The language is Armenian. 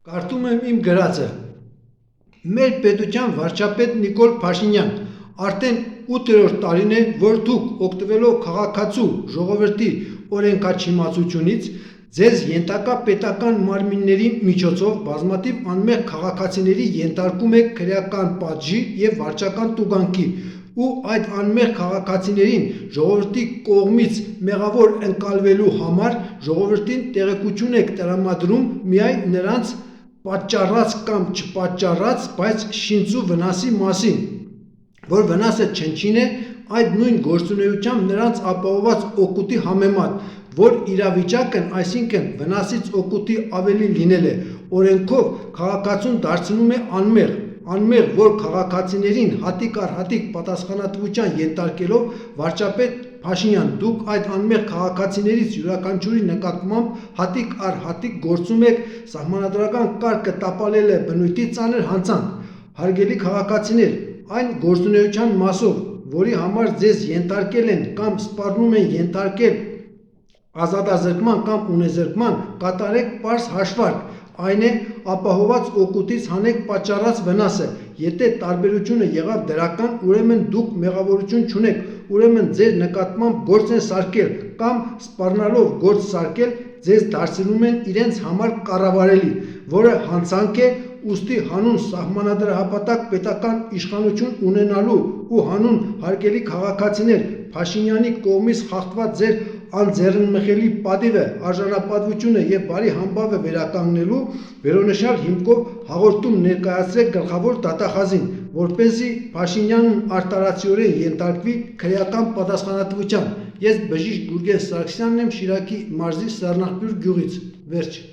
Կարդում եմ իմ գրածը։ Մեր պետության վարչապետ Նիկոլ Փաշինյան, արդեն 8-րդ տարին է, որ դուք օգտվելով քաղաքացու ժողովրդի օրենքաչիմացությունից ձեզ ենթակա պետական մարմինների միջոցով բազմաթիվ անմեղ քաղաքացիների ենթարկում եք քրեական պատժի և վարչական տուգանքի ու այդ անմեղ քաղաքացիներին ժողովրդի կողմից մեղավոր ընկալվելու համար ժողովրդին տեղեկություն եք տրամադրում միայն նրանց պատճառած կամ չպատճառած, բայց շինծու վնասի մասին, որ վնասը չնչին է այդ նույն գործունեությամբ նրանց ապահովված օգուտի համեմատ, որ իրավիճակն այսինքն վնասից օգուտի ավելի լինել է, օրենքով քաղաքացուն դարձնում է անմեղ, որ քաղաքացիներին հատիկ առ հատիկ պատասխանատվության ենթարկելով վարչապետ Փաշինյան, դուք այդ անմեղ քաղաքացիներից յուրաքանչյուրի նկատմամբ հատիկ առ հատիկ գործում եք սահմանադրական կարգը տապալել է բնույթի ծանր հանցանք, հարգելի քաղաքացիներ, այն գործունեության մասով, որի համար ձեզ ենթարկել են կամ սպառնում են ենթարկել ազատազրկման կամ ունեզրկման, կատարեք պարզ հաշվարկ, այն է ապահովված օգուտից հանեք պատճառած վնասը, եթե տարբերությունը եղավ դրական, ուրեմն դուք մեղավորություն չունեք, ուրեմն ձեր նկատմամբ գործ են սարքել կամ սպառնալով գործ սարքել, ձեզ դարձնում են իրենց համար կառավարելի, որը հանցանք է, ուստի հանուն սահմանադրահպատակ պետական իշխանություն ունենալու ու հանուն հարգելի քաղաքացիներ Փաշինյանի կողմից խախտված ձեր անձեռնմխելի պատիվը, արժանապատվությունը և բարի համբավը վերականգնելու վերոնշյալ հիմքով հաղորդում ներկայացրեք գլխավոր դատախազին, որպեսզի Փաշինյանն արտարացիորեն ենթարկվի քրեական պատասխանատվության։ Ես բժիշկ Գուրգեն Սարգսյանն եմ Շիրակի մարզի Սառնախբյուր գյուղից։ Վերջ։